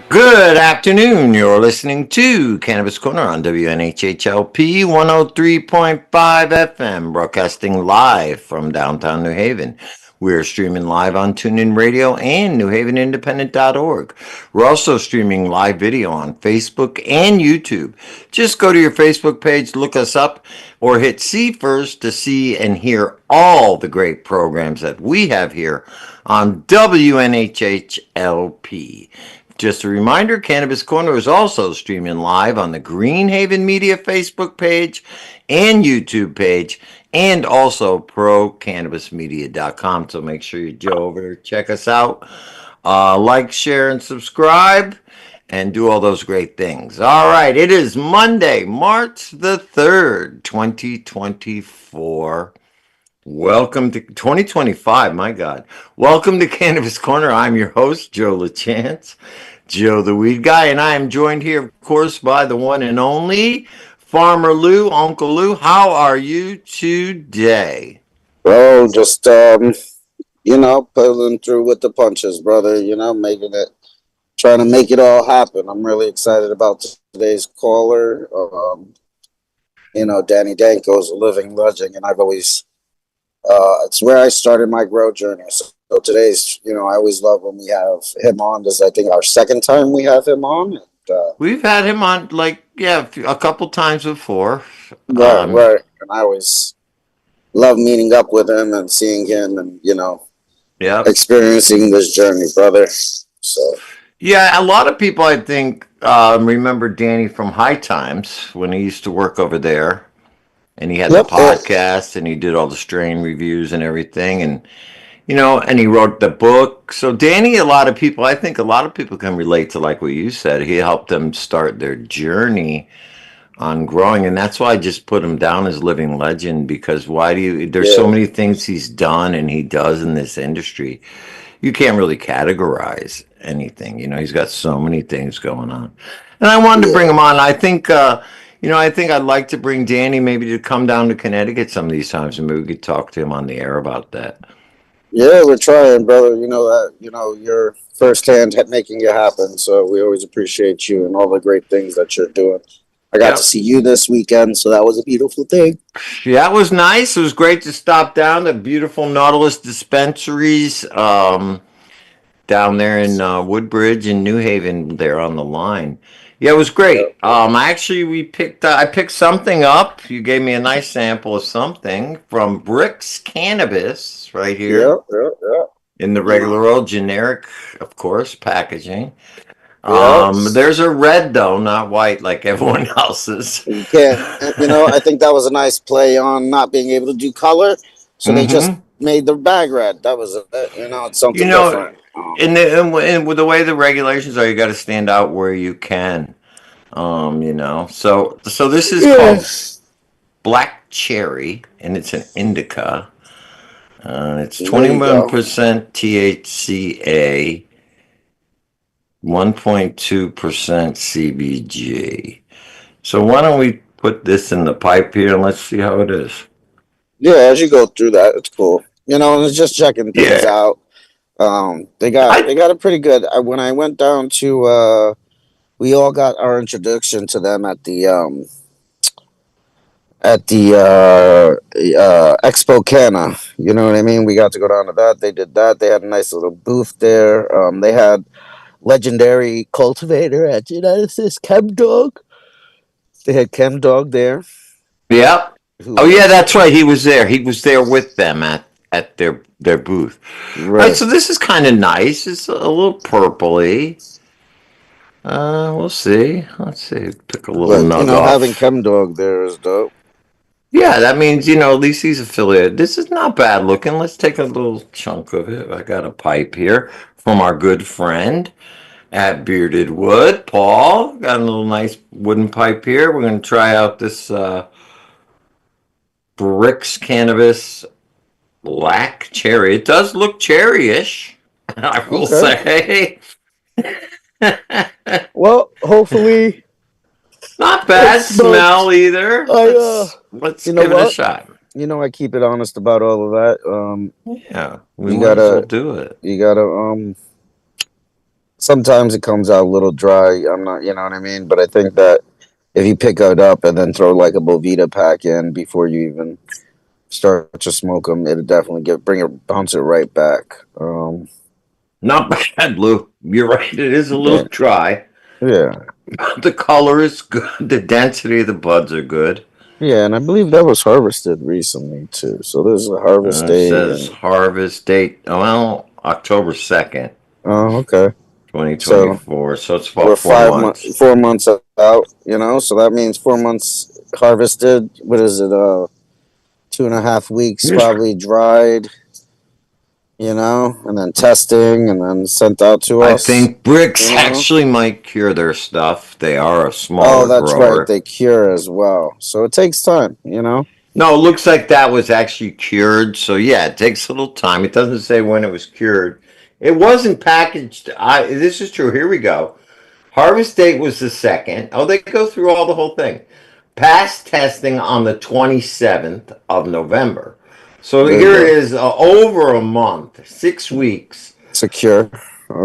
Good afternoon. You're listening to Cannabis Corner on WNHHLP 103.5 FM, broadcasting live from downtown New Haven. We're streaming live on TuneIn Radio and NewHavenIndependent.org. We're also streaming live video on Facebook and YouTube. Just go to your Facebook page, look us up, or hit see first to see and hear all the great programs that we have here on WNHHLP. Just a reminder, Cannabis Corner is also streaming live on the Greenhaven Media Facebook page and YouTube page, and also procannabismedia.com. So make sure you go over, check us out, like, share, and subscribe, and do all those great things. All right, it is Monday, March the 3rd, 2024. Welcome to 2025, my God. Welcome to Cannabis Corner. I'm your host, Joe LaChance, Joe the Weed Guy, and I am joined here, of course, by the one and only Farmer Lou, Uncle Lou. How are you today? Bro, just pulling through with the punches, brother. Making it, trying to make it all happen. I'm really excited about today's caller. Danny Danko's a living legend, and I've always, it's where I started my grow journey. So today's, I always love when we have him on. This is, I think, our second time we have him on. We've had him on, a couple times before. Right. And I always love meeting up with him and seeing him, and Yep. experiencing this journey, brother. So. Yeah, a lot of people, I think, remember Danny from High Times when he used to work over there. And he had the Yep. podcast and he did all the strain reviews and everything. And he wrote the book. So Danny, I think a lot of people can relate to like what you said. He helped them start their journey on growing, and that's why I just put him down as living legend because there's so Yeah. many things he's done and he does in this industry. You can't really categorize anything. He's got so many things going on. And I wanted to bring Yeah. him on. I think I'd like to bring Danny maybe to come down to Connecticut some of these times and maybe we could talk to him on the air about that. Yeah, we're trying, brother. You know that, you're firsthand making it happen. So we always appreciate you and all the great things that you're doing. I got to Yep. see you this weekend, so that was a beautiful thing. Yeah, it was nice. It was great to stop down to beautiful Nautilus dispensaries down there in Woodbridge and New Haven there on the line. Yeah, it was Yep. great. Actually, I picked something up. You gave me a nice sample of something from Bricks Cannabis right here Yep. Yep. Yep. in the You know. regular old generic, of course, packaging. Yep. There's a red though, not white like everyone else's. You can't. I think that was a nice play on not being able to do color, so they just Mm-hmm. made the bag red. That was it. It's You something know, different. and with the way the regulations are, you got to stand out where you can. So this is Yeah. called Black Cherry, and it's an indica. It's There you go. 21% THCA, 1.2% CBG. So why don't we put this in the pipe here and let's see how it is. Yeah, as you go through that, it's cool. And it's just checking things Yeah, out. They got I they got a pretty good. When I went down to, we all got our introduction to them at the Expo Canna. You know what I mean? We got to go down to that. They did that. They had a nice little booth there. They had legendary cultivator at Genesis Chem Dog. They had Chem Dog there, Yep. who Oh yeah, was that's right. He was there. He was there with them at their booth. All right, right. so this is kind of nice. It's a little purpley. We'll see. Let's see. Pick a little But nug having off. Chem Dog there is dope. Yeah, that means at least he's affiliated. This is not bad looking. Let's take a little chunk of it. I got a pipe here from our good friend at Bearded Wood, Paul. Got a little nice wooden pipe here. We're gonna try out this Bricks Cannabis Black Cherry. It does look cherry-ish, I will Okay. say. Well, hopefully Not it bad smokes. smell either. I Let's You know give it a what? shot. I keep it honest about all of that. Yeah, we You might as well gotta do it. you gotta Sometimes it comes out a little dry. I'm not, you know what I mean. But I think that if you pick it up and then throw like a Bovita pack in before you even start to smoke them, it'll definitely bounce it right back. Not bad, Lou. You're right. It is a little Yeah, dry. yeah, The color is good. The density of the buds are good. yeah. And I believe that was harvested recently too. So there's a harvest It date, says and harvest date, well, October 2nd, oh, okay. So 2024. So it's we're about 4 months. 4 months out. So that means 4 months harvested. What is it? 2.5 weeks probably dried. And then testing, and then sent out to I us. think You bricks know. actually might cure their stuff. They are a Oh, smaller that's right. grower. They cure as well, so it takes time. No, it looks like that was actually cured. So yeah, it takes a little time. It doesn't say when it was cured. It wasn't packaged. This is true. Here we go. Harvest date was the second. Oh, they go through all the whole thing. Passed testing on the 27th of November. So There you here it go. is, over a month, 6 weeks Secure.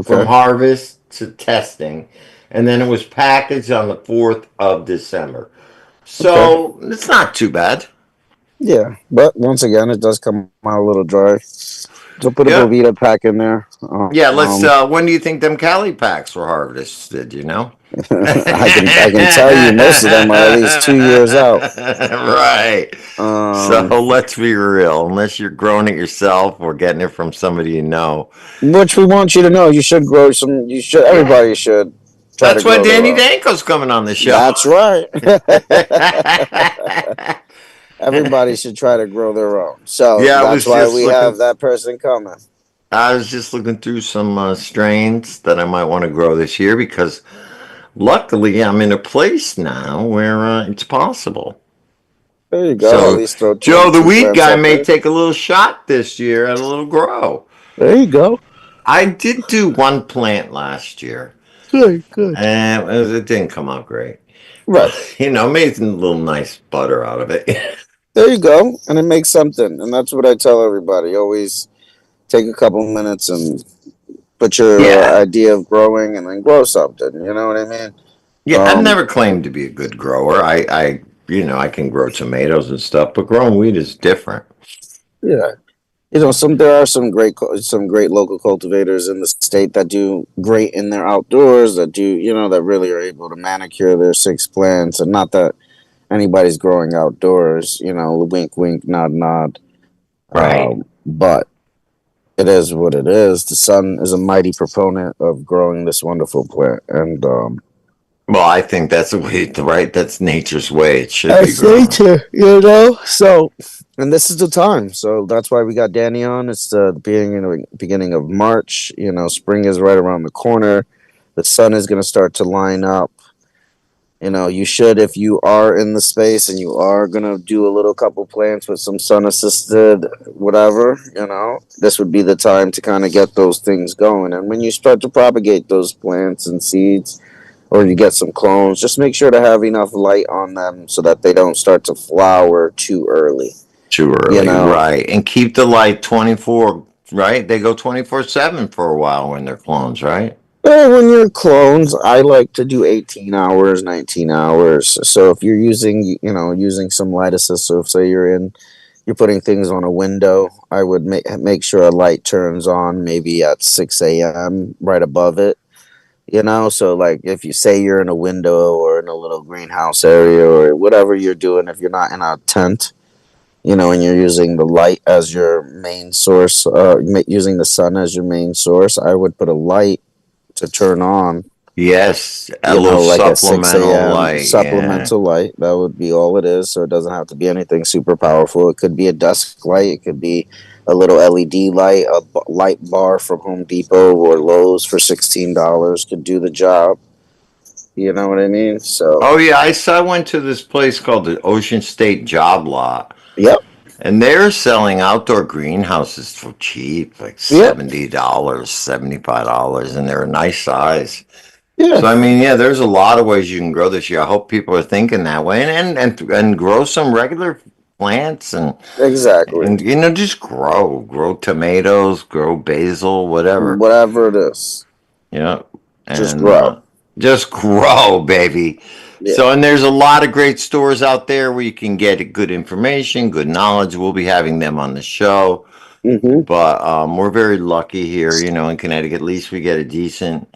from Okay. harvest to testing. And then it was packaged on the 4th of December. Okay. So it's not too bad. Yeah, but once again, it does come out a little dry. So put a Yep. Bovita pack in there. Yeah, when do you think them Cali packs were harvested, you know? I can tell you most of them are at least 2 years out. Right. So Um, let's be real. Unless you're growing it yourself or getting it from somebody you know. which we want you to know, you should grow some. You should. Yeah. Everybody should try to That's why grow their Danny own. Danko's coming on the show. That's right. Everybody should try to grow their own. So Yeah, I that's was why just we have looking. that person coming. I was just looking through some strains that I might want to grow this year because luckily I'm in a place now where it's possible. There you go. At So least throw two, Joe, the two weed plants guy, up may there. take a little shot this year at a little grow. There you go. I did do one plant last year, Good, good. and it didn't come out great. Right. But made a little nice butter out of it. There you go. And it makes something. And that's what I tell everybody. Always take a couple minutes and put your Yeah, idea of growing and then grow something. You know what I mean? yeah. I've Um, never claimed to be a good grower. I can grow tomatoes and stuff, but growing weed is different. yeah. There are some great local cultivators in the state that do great in their outdoors, that do, that really are able to manicure their six plants. And not that anybody's growing outdoors, wink, wink, nod, nod. Right. But it is what it is. The sun is a mighty proponent of growing this wonderful plant, and Well, I think that's the way, right? That's nature's way. It should be that's grown. nature, So, and this is the time. So that's why we got Danny on. It's the beginning of March. Spring is right around the corner. The sun is going to start to line up. You should, if you are in the space and you are going to do a little couple plants with some sun assisted whatever, this would be the time to kind of get those things going. And when you start to propagate those plants and seeds, or you get some clones, just make sure to have enough light on them so that they don't start to flower too early. Too You early, know, right? And keep the light 24, right? They go 24/7 for a while when they're clones, right? When you're clones, I like to do 18 hours, 19 hours. So if you're using some light assist, so if say you're putting things on a window, I would make sure a light turns on maybe at 6 a.m. right above it. So like if you say you're in a window or in a little greenhouse area or whatever you're doing, if you're not in a tent, and you're using the light as your main source, using the sun as your main source, I would put a light to turn on, Yes, a little like at 6 supplemental a.m. light. Yeah. supplemental light. That would be all it is. So it doesn't have to be anything super powerful. It could be a desk light. It could be a little LED light, light bar from Home Depot or Lowe's for $16 could do the job. You know what I mean? So, Oh yeah, I went to this place called the Ocean State Job Lot, yep, and they're selling outdoor greenhouses for cheap, like yep, $70, $75, and they're a nice size. yeah, So I mean, yeah, there's a lot of ways you can grow this year. I hope people are thinking that way, and grow some regular plants exactly. and just grow tomatoes, grow basil, whatever. Whatever it is. Yeah. Just and grow. just grow, baby. Yeah. So, and there's a lot of great stores out there where you can get good information, good knowledge. We'll be having them on the show, Hmm. but we're very lucky here, in Connecticut. At least we get a decent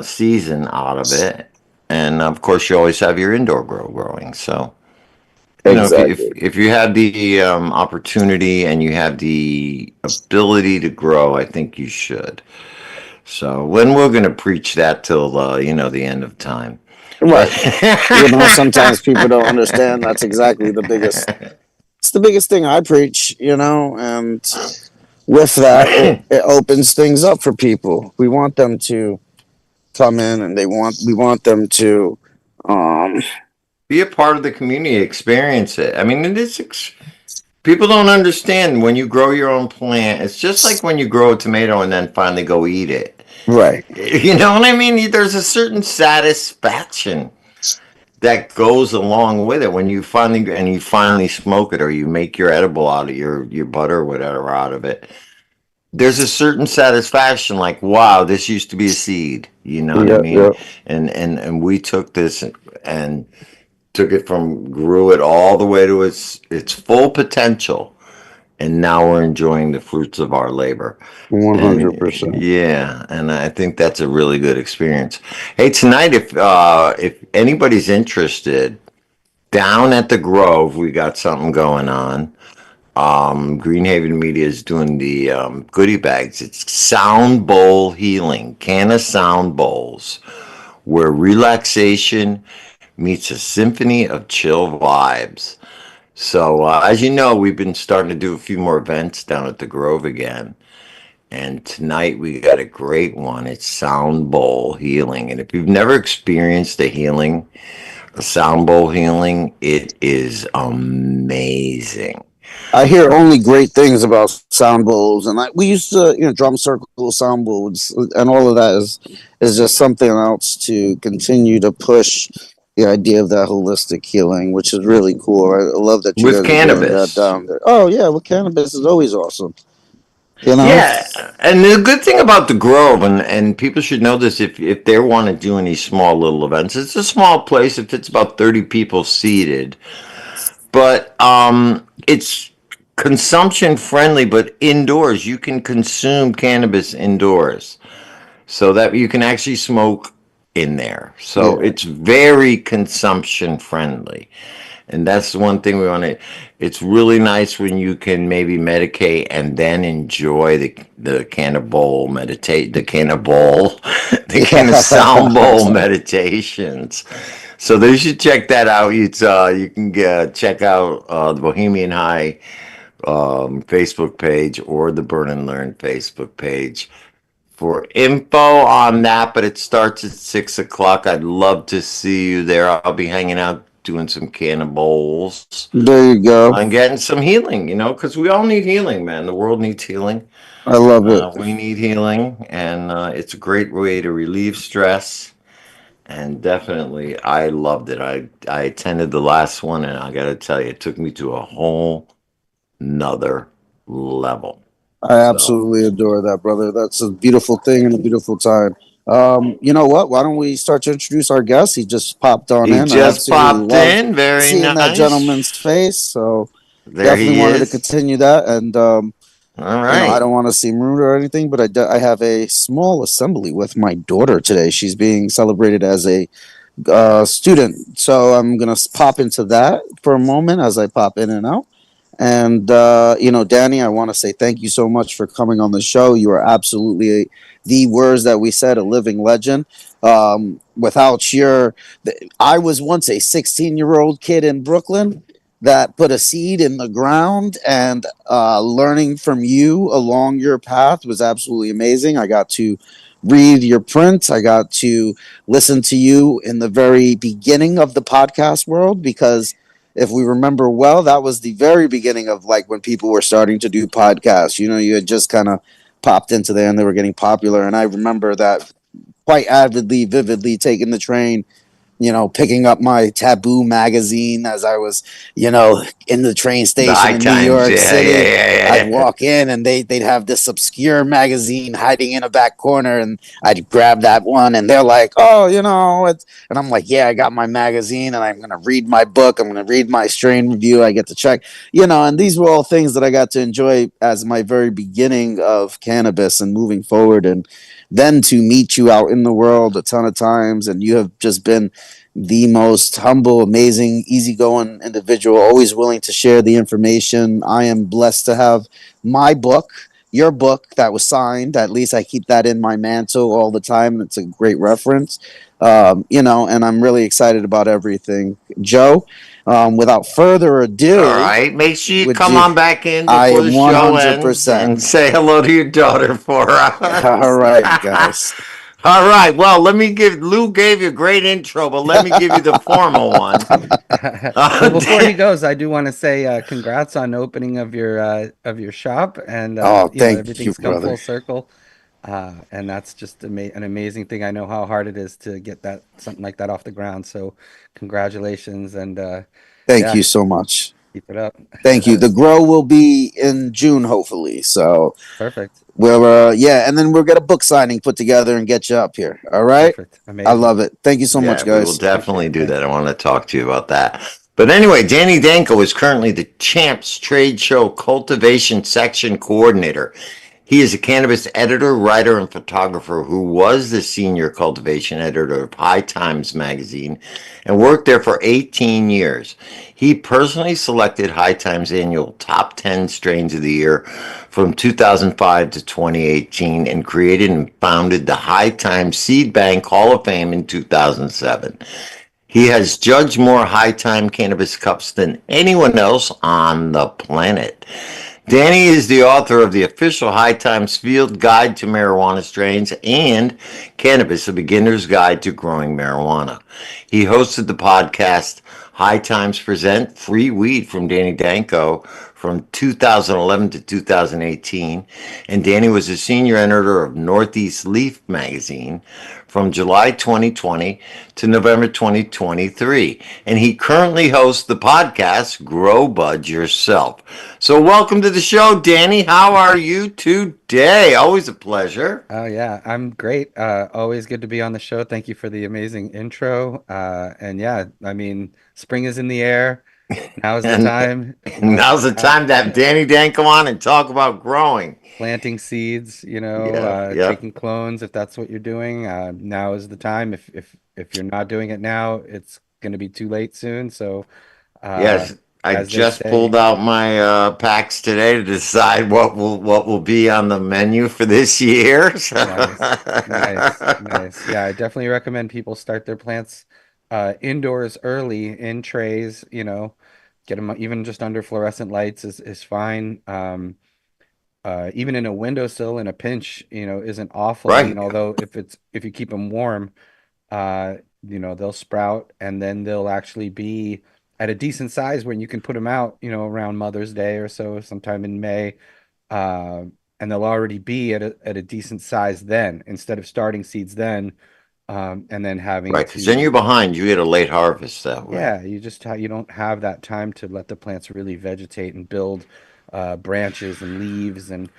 season out of it, and of course, you always have your indoor growing. So, if Exactly. if you have the opportunity and you have the ability to grow, I think you should. So when we're going to preach that till the end of time. But Right. Sometimes people don't understand. That's exactly the biggest. It's the biggest thing I preach. And with that, it opens things up for people. We want them to come in, and we want them to. Um, be a part of the community, experience it. I mean, people don't understand when you grow your own plant. It's just like when you grow a tomato and then finally go eat it. right. You know what I mean? There's a certain satisfaction that goes along with it when you finally smoke it or you make your edible out of your butter or whatever out of it. There's a certain satisfaction, like, wow, this used to be a seed. You know what I Yeah. mean? Yeah. And we took this and took it from grew it all the way to its full potential, and now we're enjoying the fruits of our labor. 100%. And yeah, and I think that's a really good experience. Hey, tonight, if anybody's interested, down at the Grove, we got something going on. Greenhaven Media is doing the goodie bags. It's Sound Bowl Healing, can of sound bowls, where relaxation meets a symphony of chill vibes. So, as you know, we've been starting to do a few more events down at the Grove again. And tonight we got a great one. It's Sound Bowl Healing. And if you've never experienced a sound bowl healing, it is amazing. I hear only great things about sound bowls, and we used to, drum circle sound bowls, and all of that is just something else to continue to push the idea of that holistic healing, which is really cool. I love that you With guys are doing that cannabis. down there. Oh yeah, well, cannabis is always awesome. You know, Yeah, and the good thing about the Grove, and people should know this if they want to do any small little events, it's a small place. It fits about 30 people seated, but it's consumption friendly, but indoors. You can consume cannabis indoors, so that you can actually smoke in there. So yeah, it's very consumption friendly. And that's the one thing we want to. It's really nice when you can maybe medicate and then enjoy the cannibal meditate, the cannibal, the kind of sound bowl yeah. meditations. So they should check that out. You can check out the Bohemian High Facebook page or the Burn and Learn Facebook page for info on that, but it starts at 6 o'clock. I'd love to see you there. I'll be hanging out doing some cannibals There you go. and getting some healing, because we all need healing, man. The world needs healing. I love it. We need healing, and it's a great way to relieve stress. And definitely, I loved it. I attended the last one, and I got to tell you, it took me to a whole nother level. I So absolutely adore that, brother. That's a beautiful thing and a beautiful time. You know what? Why don't we start to introduce our guest? He just popped on he in. I just absolutely popped love in. Very seeing that nice. gentleman's face. So There definitely he wanted to is. continue that. And All I right. don't want to seem rude or anything, but I have a small assembly with my daughter today. She's being celebrated as a student. So I'm gonna pop into that for a moment as I pop in and out. And Danny, I want to say thank you so much for coming on the show. You are absolutely the words that we said, a living legend. Without I was once a 16-year-old kid in Brooklyn that put a seed in the ground, and learning from you along your path was absolutely amazing. I got to read your print. I got to listen to you in the very beginning of the podcast world, because if we remember well, that was the very beginning of like when people were starting to do podcasts. You had just kind of popped into there and they were getting popular. And I remember that quite avidly, vividly, taking the train picking up my Taboo magazine as I was, in the train The station high in New times. York Yeah, yeah, City. I'd yeah, walk in and they'd have this obscure magazine hiding in a back corner, and I'd grab that one, and they're like, "Oh, and I'm like, "Yeah, I got my magazine, and I'm gonna read my book. I'm gonna read my strain review. I get to check, and these were all things that I got to enjoy as my very beginning of cannabis and moving forward, and then to meet you out in the world a ton of times, and you have just been the most humble, amazing, easygoing individual, always willing to share the information. I am blessed to have my book, your book that was signed. At least I keep that in my mantle all the time, and it's a great reference. And I'm really excited about everything. Joe, without further All ado, right. Make sure you would come you? on back in I before the am show ends 100%. and say hello to your daughter for All us. right, guys. All right. Well, let me give Lou gave you a great intro, but let me give you the formal one. Well, before he Uh, goes, I do want to say congrats on opening of your shop, and Oh, thank you, everything's come brother. full circle, and that's just an amazing thing. I know how hard it is to get that something like that off the ground. So, congratulations, and Thank yeah, you so much. keep it up. Thank you. The grow will be in June, hopefully. So Perfect, yeah, and then we'll get a book signing put together and get you up here. All right. perfect, I amazing. love it. Thank you so much, Yeah, we will guys. Appreciate definitely it. do Thank that. I you. want to talk to you about that. But anyway, Danny Danko is currently the Champs Trade Show Cultivation Section Coordinator. He is a cannabis editor, writer, and photographer who was the senior cultivation editor of High Times magazine and worked there for 18 years. He personally selected High Times' annual top 10 strains of the year from 2005 to 2018 and created and founded the High Times Seed Bank Hall of Fame in 2007. He has judged more high time cannabis cups than anyone else on the planet. Danny is the author of the official High Times Field Guide to Marijuana Strains and Cannabis, a Beginner's Guide to Growing Marijuana. He hosted the podcast High Times Present Free Weed from Danny Danko from 2011 to 2018, and Danny was a senior editor of Northeast Leaf magazine from July 2020 to November 2023. And he currently hosts the podcast Grow Bud Yourself. So, welcome to the show, Danny. How are you today? Always a pleasure. Oh yeah, I'm great. Always good to be on the show. Thank you for the amazing intro. And yeah, I mean, spring is in the air. Now is the And time, now's the get out, time to have Danny Dan come on and talk about growing. planting seeds, Yeah, yeah. taking clones if that's what you're doing. Now is the time. If you're not doing it now, it's going to be too late soon. So, uh, Yes, I as they just say, pulled out my packs today to decide what will be on the menu for this year. nice, nice, nice. Yeah, I definitely recommend people start their plants indoors early in trays. Get them even just under fluorescent lights is fine. Even in a windowsill in a pinch, isn't awful. I mean, Right, although if you keep them warm, they'll sprout and then they'll actually be at a decent size when you can put them out, around Mother's Day or so, sometime in May. Uh, and they'll already be at a decent size then, instead of starting seeds then, and then having right. Because then to, you're behind. You get a late harvest that way. yeah, you don't have that time to let the plants really vegetate and build branches and leaves and,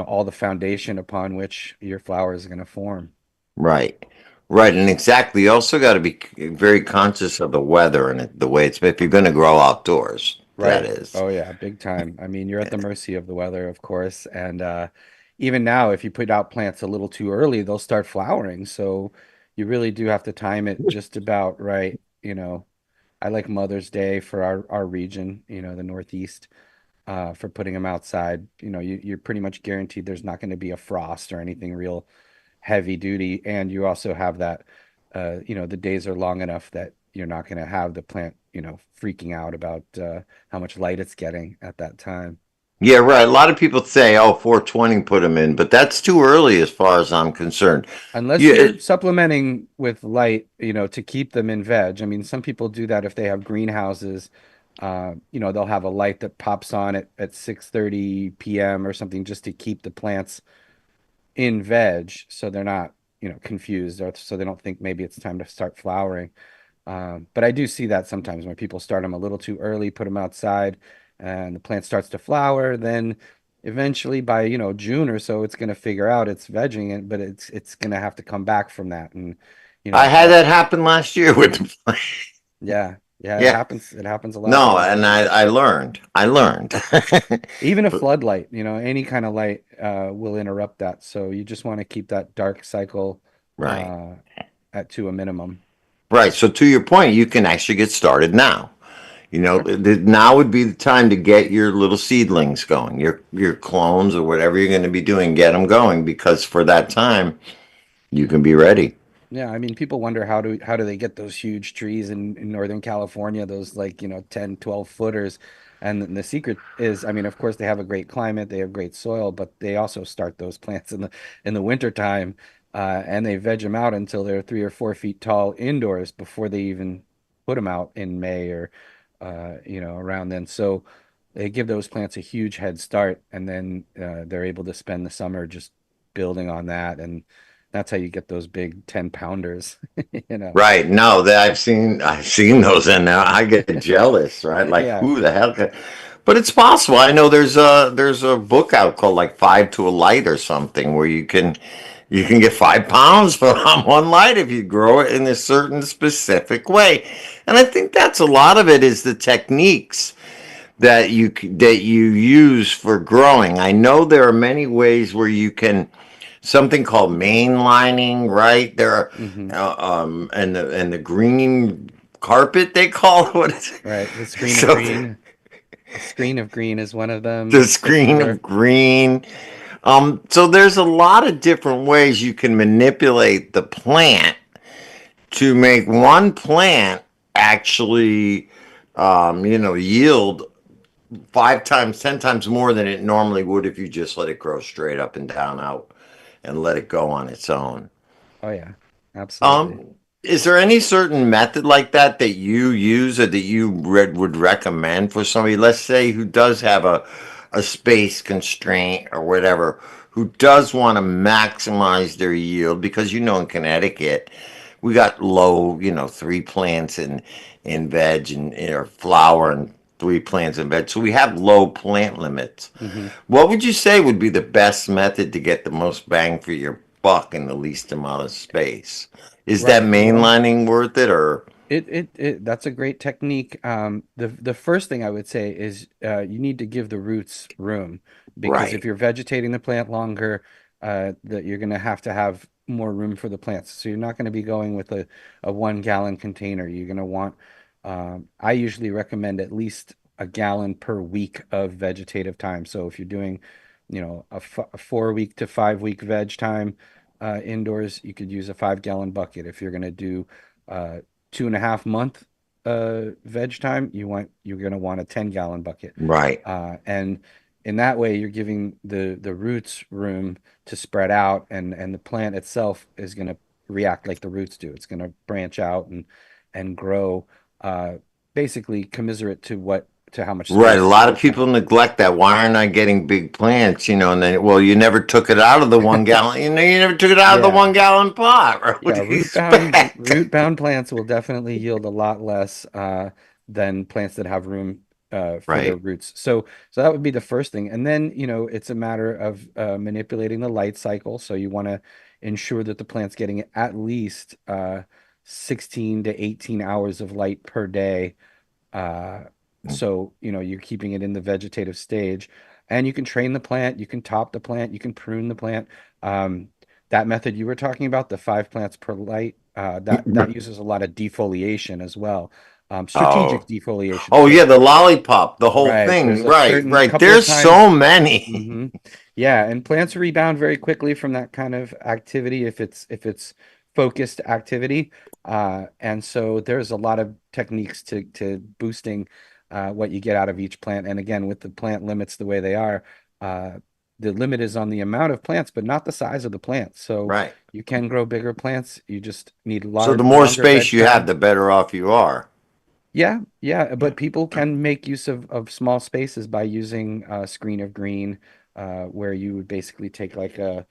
all the foundation upon which your flowers are going to form. Right. Right. And exactly. You also got to be very conscious of the weather and the way it's, if you're going to grow outdoors, that Right. is. Oh yeah, big time. I mean, you're at the mercy of the weather, of course, and even now, if you put out plants a little too early, they'll start flowering. So you really do have to time it just about right. I like Mother's Day for our region, the Northeast, for putting them outside. You're pretty much guaranteed there's not going to be a frost or anything real heavy duty, and you also have that, the days are long enough that you're not going to have the plant, freaking out about how much light it's getting at that time. Yeah, right. A lot of people say, oh, 420 put them in, but that's too early as far as I'm concerned. Unless Yeah, you're supplementing with light, to keep them in veg. I mean, some people do that if they have greenhouses. They'll have a light that pops on at 6:30 p.m. or something just to keep the plants in veg so they're not, confused, or so they don't think maybe it's time to start flowering. But I do see that sometimes when people start them a little too early, put them outside, and the plant starts to flower. Then eventually, by June or so, it's going to figure out it's vegging it, but it's going to have to come back from that. And I had that that happen last year with the plant. yeah, yeah, it Yeah. happens. It happens a lot No, with and vegetable. I learned. I learned. Even a But floodlight, any kind of light will interrupt that. So you just want to keep that dark cycle right. uh, at to a minimum. Right. So to your point, you can actually get started now. Sure. Now would be the time to get your little seedlings going, your clones or whatever you're going to be doing, get them going because for that time you can be ready. Yeah, I mean, people wonder how do they get those huge trees in Northern California, those like, 10, 12 footers. And the secret is, I mean, of course they have a great climate, they have great soil, but they also start those plants in the winter time, and they veg them out until they're 3 or 4 feet tall indoors before they even put them out in May or around then. So they give those plants a huge head start, and then they're able to spend the summer just building on that, and that's how you get those big 10 pounders, you know. Right. No, that I've seen those and now I get jealous, right? Like Yeah. who the hell could, but it's possible. I know there's a book out called like Five to a Light or something where you can get 5 pounds for on one light if you grow it in a certain specific way. And I think that's a lot of it is the techniques that you use for growing. I know there are many ways where you can something called mainlining, right? There are Hmm. and the green carpet they call it. What is it? Right. The screen of So green. The screen of green is one of the them for screen sure. of green. So there's a lot of different ways you can manipulate the plant to make one plant actually yield 5 times, 10 times more than it normally would if you just let it grow straight up and down out and let it go on its own. Oh yeah, absolutely. Um, is there any certain method like that that you use or that you would recommend for somebody, let's say, who does have a space constraint or whatever, who does want to maximize their yield? Because in Connecticut, we got low, 3 plants in veg and or flower and 3 plants in veg, so we have low plant limits. Hmm. What would you say would be the best method to get the most bang for your buck in the least amount of space? Is that Right. Well, mainlining worth it or it that's a great technique. The first thing I would say is you need to give the roots room, because if right? you're vegetating the plant longer, that you're going to have more room for the plants. So you're not going to be going with a 1 gallon container. You're going to want, I usually recommend at least a gallon per week of vegetative time. So if you're doing, a 4 week to 5 week veg time indoors, you could use a 5 gallon bucket. If you're going to do 2.5 month veg time, you're going to want a 10 gallon bucket. Right. And in that way, you're giving the roots room to spread out, and the plant itself is going to react like the roots do. It's going to branch out and grow, uh, basically commiserate to how much Right. A space lot of you have. people neglect that. Why aren't I getting big plants? And then, well, you never took it out of the 1 gallon. You never took it out of the Yeah. 1 gallon pot. Right? What Yeah, do you root expect? root bound plants will definitely yield a lot less than plants that have room for their Right. roots. So that would be the first thing, and then it's a matter of manipulating the light cycle. So you want to ensure that the plant's getting at least 16 to 18 hours of light per day, uh, so, you're keeping it in the vegetative stage, and you can train the plant, you can top the plant, you can prune the plant. Um, that method you were talking about, the 5 plants per light, that uses a lot of defoliation as well, strategic Oh. defoliation. Oh So, yeah, the lollipop, the whole right, there's thing. a Right, certain right. couple of There's times. so many. Hmm. Yeah, and plants rebound very quickly from that kind of activity if it's focused activity. And so there's a lot of techniques to boosting what you get out of each plant. And again, with the plant limits the way they are, uh, the limit is on the amount of plants, but not the size of the plant. So Right. you can grow bigger plants. You just need So the more longer space veg you have, time. the better off you are. Yeah, yeah, Yeah. but people can make use of small spaces by using a screen of green, where you would basically take like a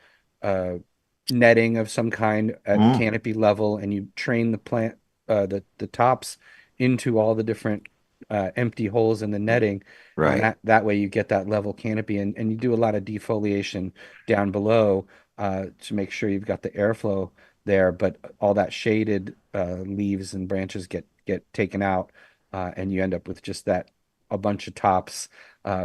netting of some kind at Mm. canopy level, and you train the plant the tops into all the different empty holes in the netting, and Right. that way you get that level canopy, and you do a lot of defoliation down below to make sure you've got the airflow there, but all that shaded leaves and branches get taken out, and you end up with just that a bunch of tops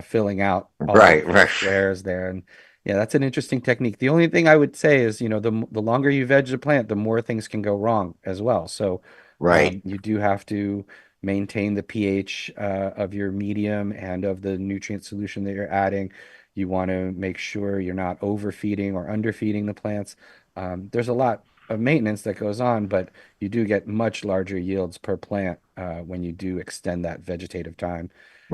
filling out all Right. of the Right. squares there. And yeah, that's an interesting technique. The only thing I would say is, the longer you veg the plant, the more things can go wrong as well. So Right. you do have to maintain the pH of your medium and of the nutrient solution that you're adding. You want to make sure you're not overfeeding or underfeeding the plants. There's a lot of maintenance that goes on, but you do get much larger yields per plant when you do extend that vegetative time.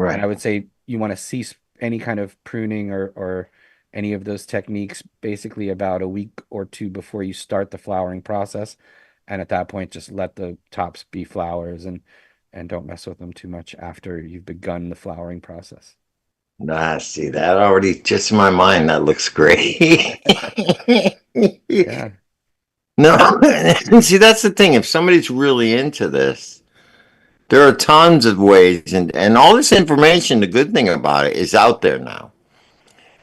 And I Right. would say you want to cease any kind of pruning or any of those techniques basically about a week or two before you start the flowering process. And at that point, just let the tops be flowers and don't mess with them too much after you've begun the flowering process. Ah, see that already just in my mind. That looks great. Yeah. No, see that's the thing. If somebody's really into this, there are tons of ways, and all this information. The good thing about it is out there now,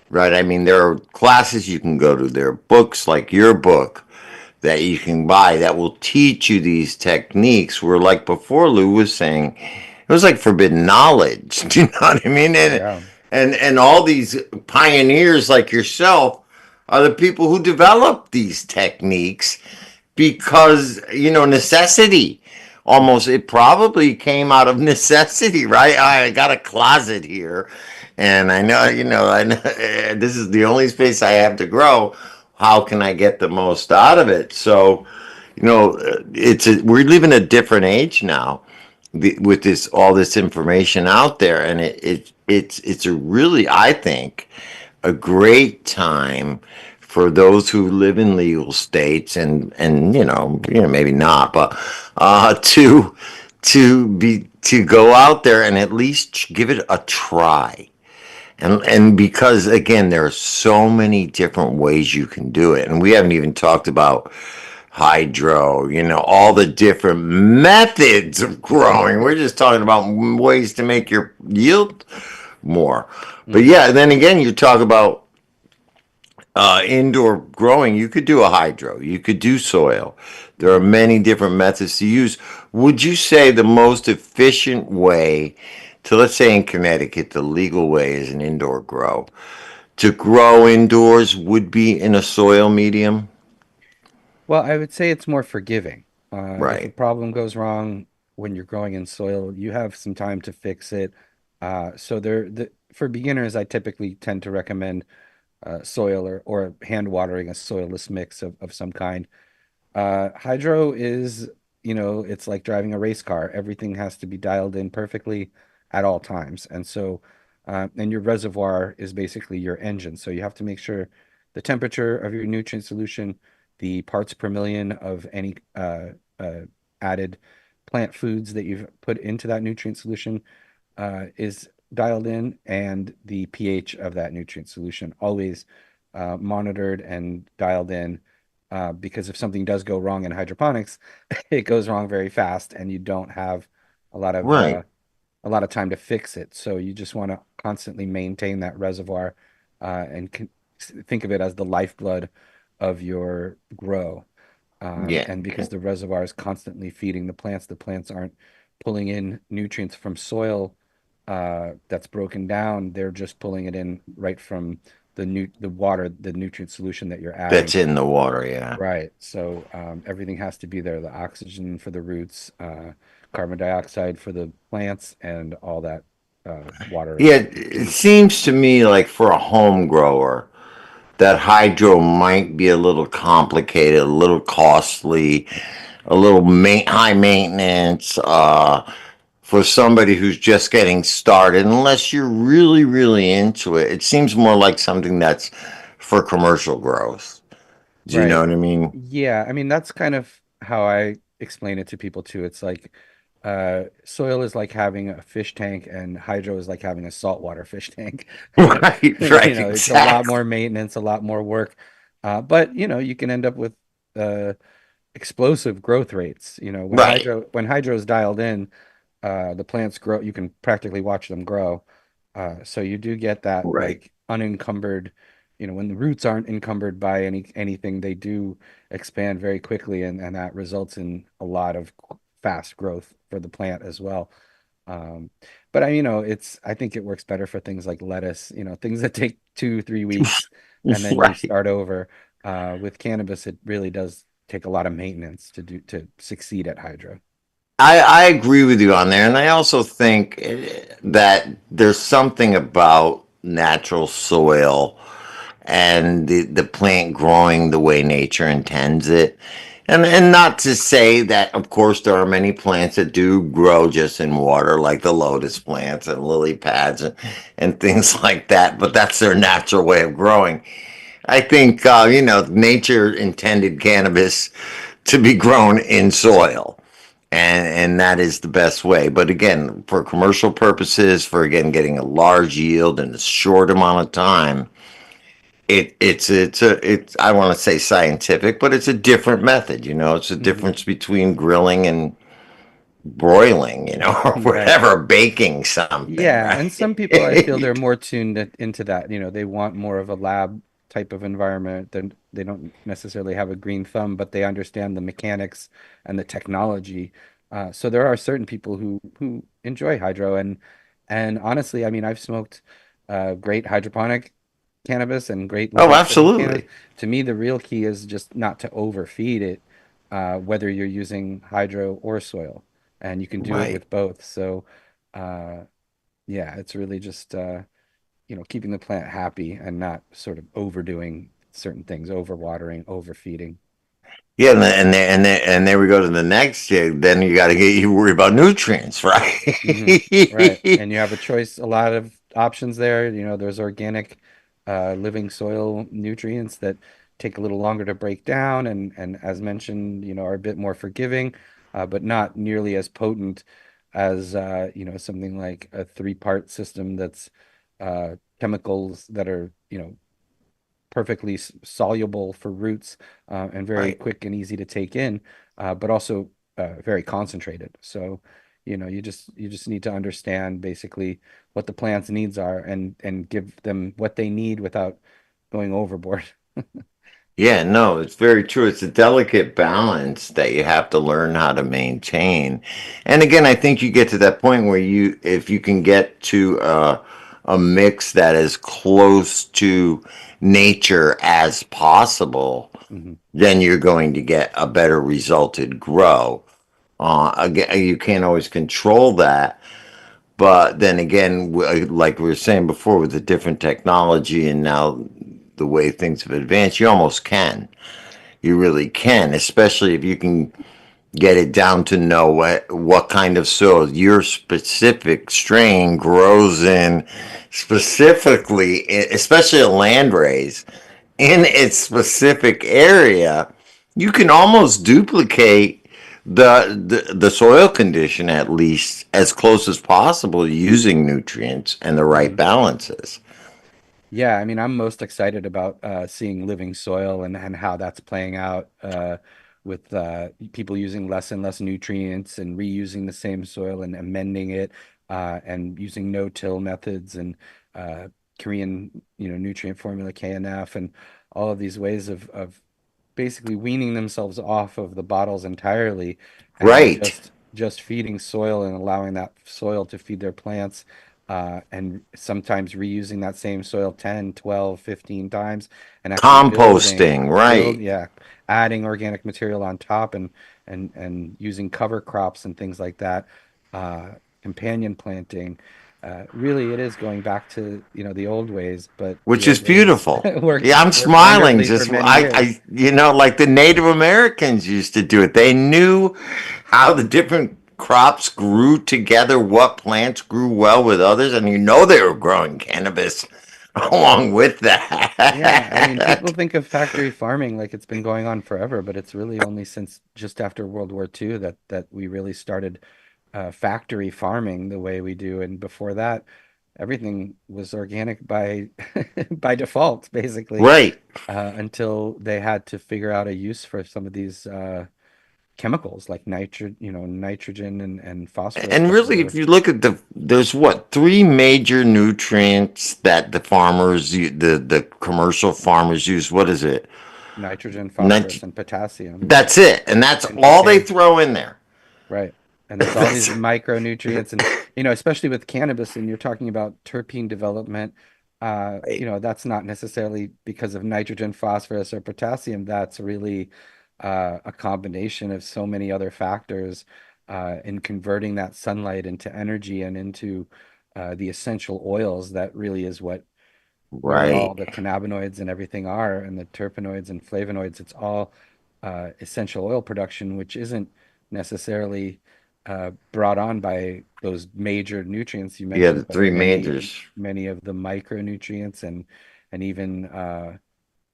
right? I mean, there are classes you can go to. There are books like your book that you can buy that will teach you these techniques. Where, like before, Lou was saying, it was like forbidden knowledge. Do you know what I mean? Yeah. And all these pioneers like yourself are the people who develop these techniques because necessity. Almost, it probably came out of necessity, right? I got a closet here, and I know, I know this is the only space I have to grow. How can I get the most out of it? So, we live in a different age now with this all this information out there, and it's a really, I think, a great time for those who live in legal states and maybe not, but to go out there and at least give it a try. And because again, there are so many different ways you can do it, and we haven't even talked about hydro, all the different methods of growing. We're just talking about ways to make your yield more. But Hmm. yeah, then again, you talk about indoor growing. You could do a hydro, you could do soil. There are Hmm. many different methods to use. Would you say the most efficient way to, let's say in Connecticut, the legal way is an indoor grow? To grow indoors would be in a soil medium? Well, I would say it's more forgiving. If a Right. problem goes wrong when you're growing in soil, you have some time to fix it. For beginners, I typically tend to recommend soil or hand watering a soilless mix of some kind. Hydro is, it's like driving a race car. Everything has to be dialed in perfectly at all times. And your reservoir is basically your engine. So you have to make sure the temperature of your nutrient solution, the parts per million of any uh, added plant foods that you've put into that nutrient solution is dialed in, and the pH of that nutrient solution always monitored and dialed in. Because if something does go wrong in hydroponics, it goes wrong very fast, and you don't have a lot of Right. uh, a lot of time to fix it. So you just want to constantly maintain that reservoir and think of it as the lifeblood of your grow. Yeah. And because the reservoir is constantly feeding the plants aren't pulling in nutrients from soil that's broken down. They're just pulling it in right from the water, the nutrient solution that you're adding. That's in the water, yeah. Right. So everything has to be there. The oxygen for the roots, carbon dioxide for the plants, and all that water Yeah, as well. it seems to me like for a home grower, that hydro might be a little complicated, a little costly, a little high maintenance for somebody who's just getting started. Unless you're really, really into it, it seems more like something that's for commercial growth. Do you know Right. what I mean? Yeah. I mean, that's kind of how I explain it to people too. It's like soil is like having a fish tank, and hydro is like having a saltwater fish tank. Right, right, It's a lot exactly. more maintenance, a lot more work. But you can end up with uh, explosive growth rates. You know, Right. when hydro is dialed in, the plants grow. You can practically watch them grow. So you do get that Right. like unencumbered. You know, when the roots aren't encumbered by anything, they do expand very quickly, and that results in a lot of fast growth for the plant as well. Um, but I, you know, I think it works better for things like lettuce, you know, things that take 2, 3 weeks and then you Right. start over. With cannabis, it really does take a lot of maintenance to succeed at hydro. I agree with you on there, and I also think that there's something about natural soil and the plant growing the way nature intends it. And not to say that, of course, there are many plants that do grow just in water, like the lotus plants and lily pads and things like that, but that's their natural way of growing. I think, nature intended cannabis to be grown in soil. And that is the best way. But again, for commercial purposes, for again getting a large yield in a short amount of time, it's I want to say scientific, but it's a different method. It's a Hmm. difference between grilling and broiling, or Right. whatever, baking something, Yeah, right? and some people I feel they're more tuned into that. You know, they want more of a lab type of environment than they don't necessarily have a green thumb, but they understand the mechanics and the technology. So there are certain people who enjoy hydro and honestly, I mean, I've smoked great hydroponic cannabis and great Oh, living soil cannabis. absolutely. To me, the real key is just not to overfeed it, whether you're using hydro or soil, and you can do it Right. with both. So. Uh, yeah, it's really just keeping the plant happy and not sort of overdoing certain things, overwatering, overfeeding. Yeah, and there we go to the next thing. Then you got to get you worry about nutrients, right? Hmm. Right. And you have a choice, a lot of options there. You know, there's organic living soil nutrients that take a little longer to break down and as mentioned, are a bit more forgiving, but not nearly as potent as something like a three-part system that's chemicals that are, perfectly soluble for roots and very Right. quick and easy to take in, but also very concentrated. So, you just need to understand basically what the plant's needs are and give them what they need without going overboard. Yeah, no, it's very true. It's a delicate balance that you have to learn how to maintain. And again, I think you get to that point where if you can get to a mix that is close to nature as possible, Hmm. then you're going to get a better resulted grow. Again, you can't always control that, but then again, like we were saying before, with the different technology and now the way things have advanced, you almost can. You really can, especially if you can get it down to know what kind of soil your specific strain grows in, specifically, especially a landrace in its specific area. You can almost duplicate the soil condition at least as close as possible using nutrients and the right Hmm. balances. Yeah, I mean, I'm most excited about seeing living soil and how that's playing out with people using less and less nutrients and reusing the same soil and amending it and using no-till methods and uh, Korean, nutrient formula KNF and all of these ways of basically weaning themselves off of the bottles entirely and Right. just feeding soil and allowing that soil to feed their plants and sometimes reusing that same soil 10, 12, 15 times and actually Composting, right. yeah, adding organic material on top and using cover crops and things like that, uh, companion planting. Really, it is going back to, the old ways, but the Which is old ways beautiful. worked Yeah, I'm worked smiling. wonderfully for Just many years. like the Native Americans used to do it. They knew how the different crops grew together, what plants grew well with others, and they were growing cannabis along with Yeah, I mean, that. people think of factory farming like it's been going on forever, but it's really only since just after World War II that we really started factory farming the way we do. And before that, everything was organic by by default, basically, Right. until they had to figure out a use for some of these. chemicals like nitrogen and phosphorus And that really, were if you look at there's what, three major nutrients that the farmers, the commercial farmers use. What is it? nitrogen, phosphorus, Nit- and potassium, that's it. And that's and all they butane. throw in there. Right. And there's all That's these micronutrients and especially with cannabis and you're talking about terpene development, right. that's not necessarily because of nitrogen, phosphorus, or potassium. That's really a combination of so many other factors in converting that sunlight into energy and into the essential oils that really is what where all Right. the cannabinoids and everything are, and the terpenoids and flavonoids. It's all essential oil production, which isn't necessarily brought on by those major nutrients you Yeah, the mentioned, but three many, majors. many of the micronutrients and even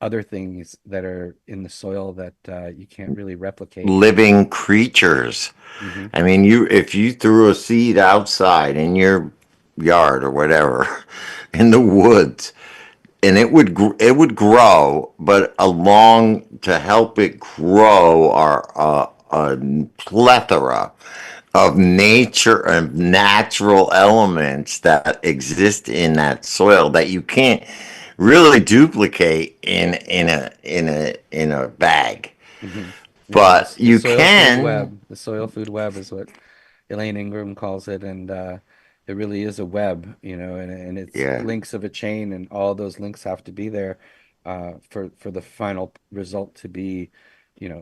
other things that are in the soil that you can't really replicate. Living creatures. Hmm. I mean, if you threw a seed outside in your yard or whatever, in the woods, and it would grow, but along to help it grow are a plethora of nature and natural elements that exist in that soil that you can't really duplicate in a bag, Hmm. Yeah, but the you soil food can. web. The soil food web is what Elaine Ingram calls it, and it really is a web, and it's Yeah. links of a chain, and all those links have to be there for the final result to be,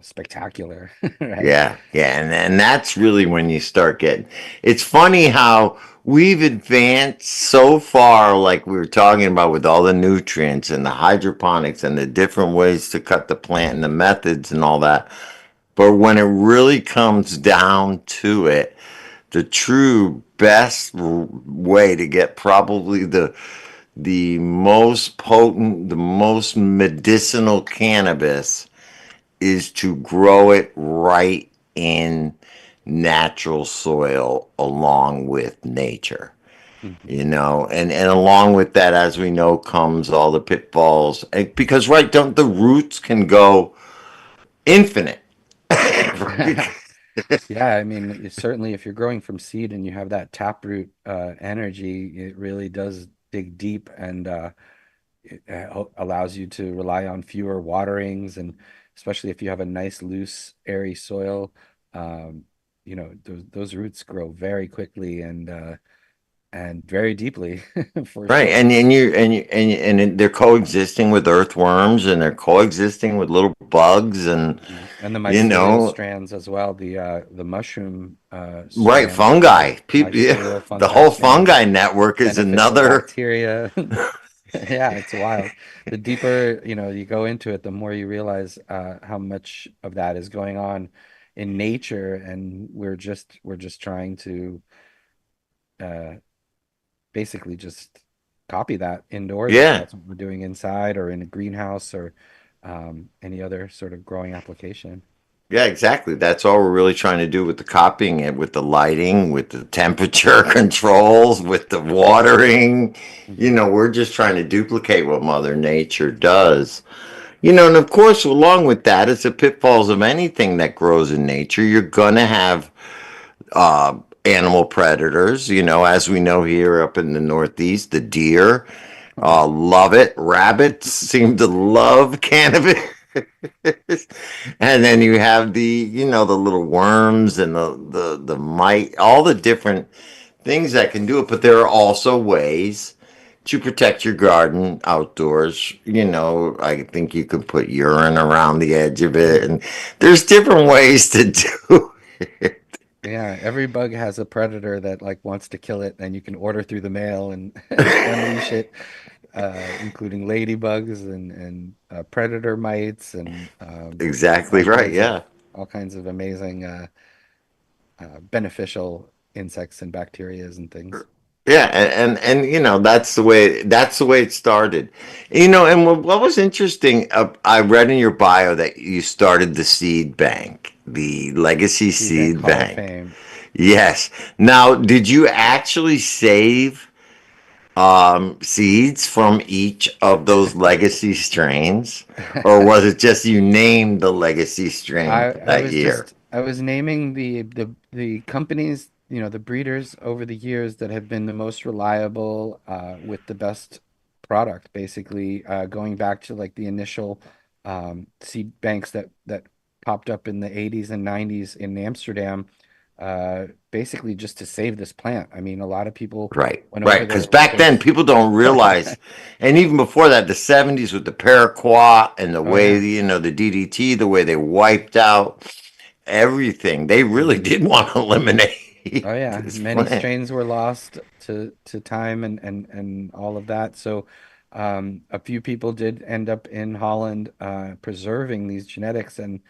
spectacular, right? Yeah, yeah, and that's really when you start getting. It's funny how we've advanced so far, like we were talking about with all the nutrients and the hydroponics and the different ways to cut the plant and the methods and all that. But when it really comes down to it, the true best way to get probably the most potent, the most medicinal cannabis is to grow it right in natural soil along with nature, Hmm. and along with that, as we know, comes all the pitfalls. Because right, don't the roots can go infinite. Yeah, I mean, certainly if you're growing from seed and you have that taproot energy, it really does dig deep and it allows you to rely on fewer waterings, and especially if you have a nice, loose, airy soil, um, those roots grow very quickly and very deeply for Right, sure. and they're coexisting with earthworms, and they're coexisting with little bugs, and Mhm. And the you mycelial know, strands as well, the mushroom right, strands, fungi. People, yeah, mycelial the fungi whole strands, fungi network is beneficial another. bacteria. Yeah, it's wild. The deeper, you go into it, the more you realize how much of that is going on in nature, and we're just trying to uh, basically just copy that indoors if Yeah, that's what we're doing inside or in a greenhouse or any other sort of growing application. yeah, exactly. That's all we're really trying to do with the copying it, with the lighting, with the temperature controls, with the watering. Hmm. We're just trying to duplicate what Mother Nature does. And of course, along with that, it's the pitfalls of anything that grows in nature. You're gonna have animal predators. As we know here up in the Northeast, the deer Right. love it. Rabbits seem to love cannabis. And then you have the little worms and the mite, all the different things that can do it. But there are also ways to protect your garden outdoors. I think you could put urine around the edge of it, Hmm. and there's different ways to do it. Yeah, every bug has a predator that like wants to kill it, and you can order through the mail and and unleash it, including ladybugs and predator mites and Exactly all right. kinds of Yeah. all kinds of amazing beneficial insects and bacterias and things. Yeah, and that's the way it started. And what was interesting, I read in your bio that you started the seed bank, the Legacy Seed Bank Seed Hall of Bank. Fame. Yes. Now, did you actually save seeds from each of those legacy strains, or was it just you named the legacy strain I that was just year? I was naming the companies, the breeders over the years that have been the most reliable with the best product, basically going back to like the initial seed banks that popped up in the 80s and 90s in Amsterdam, basically just to save this plant. I mean, a lot of people Right, went right. over Because there with back their then, people don't realize, and even before that, the '70s with the paraquat and the oh way yeah. the DDT, the way they wiped out everything, they really Hmm. did want to eliminate Oh yeah, this many plant. strains were lost to time and all of that. So a few people did end up in Holland preserving these genetics and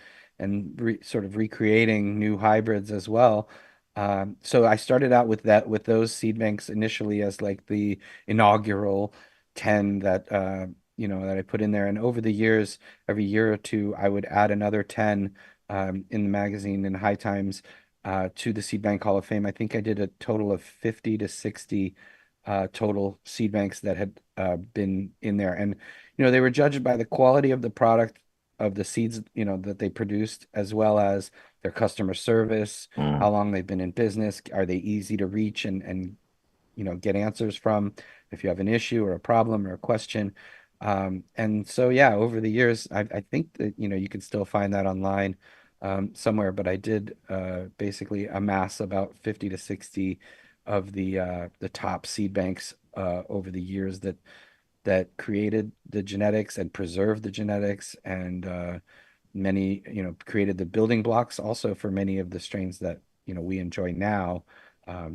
sort of recreating new hybrids as well. So I started out with that with those seed banks initially as like the inaugural 10 that that I put in there. And over the years, every year or two, I would add another 10 in the magazine in High Times to the Seed Bank Hall of Fame. I think I did a total of 50 to 60 total seed banks that had been in there. And, they were judged by the quality of the product of the seeds, that they produced, as well as their customer service, Mm, how long they've been in business, are they easy to reach and get answers from if you have an issue or a problem or a question. And so, yeah, over the years, I think that, you can still find that online somewhere, but I did basically amass about 50 to 60 of the top seed banks over the years that created the genetics and preserved the genetics and many, created the building blocks also for many of the strains that, we enjoy now,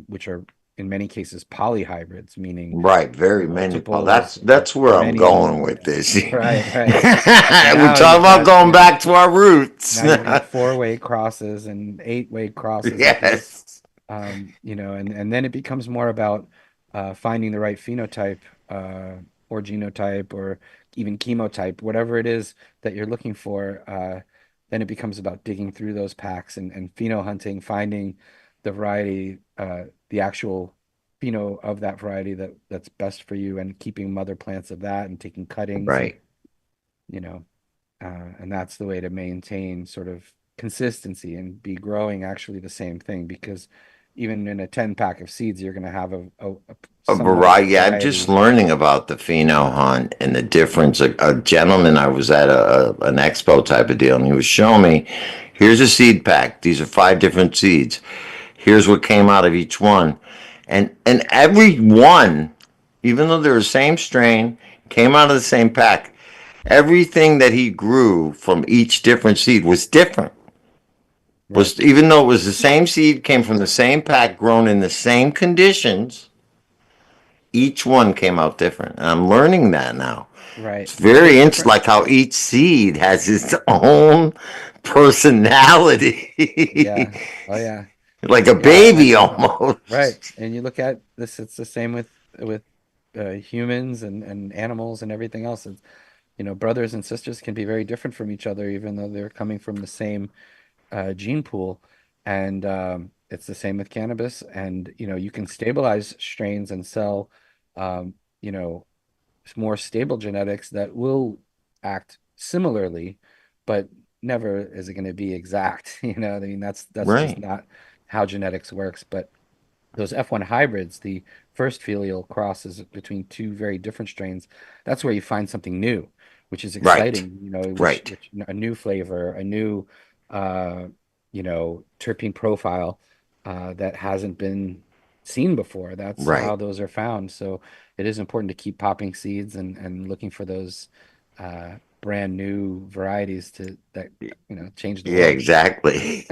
which are in many cases polyhybrids, meaning right, very many. Oh, multiples of that's where I'm going perennial. with this. Right, right. So We're now talking you've about got, going back to our roots. now you've got four-way crosses and eight-way crosses of these, Yes, and then it becomes more about finding the right phenotype or genotype or even chemotype, whatever it is that you're looking for. Then it becomes about digging through those packs and pheno hunting, finding the variety, the actual pheno of that variety that's best for you, and keeping mother plants of that and taking cuttings and right. you know and that's the way to maintain sort of consistency and be growing actually the same thing because even in a 10 pack of seeds, you're going to have A somewhat of a variety. Yeah, just variety. learning about the pheno hunt and the difference. A gentleman, I was at an expo type of deal, and he was showing me, here's a seed pack. These are 5 different seeds. Here's what came out of each one, and every one, even though they're the same strain, came out of the same pack. Everything that he grew from each different seed was different. Right, Was even though it was the same seed, came from the same pack, grown in the same conditions, each one came out different. And I'm learning that now. right. It's Well, very there's interesting, different. like how each seed has its own personality, Yeah. Oh yeah. like a Yeah, baby right. almost. And you look at this, it's the same with humans and animals and everything else. It's, brothers and sisters can be very different from each other, even though they're coming from the same gene pool. And it's the same with cannabis. And, you can stabilize strains and sell, um, you know, more stable genetics that will act similarly, but never is it going to be exact. I mean, that's just Right, not how genetics works. But those F1 hybrids, the first filial crosses between two very different strains, that's where you find something new, which is right, exciting, right, which a new flavor, a new terpene profile that hasn't been seen before. That's how right. those are found. So it is important to keep popping seeds and looking for those brand new varieties to that change the Yeah, world. exactly.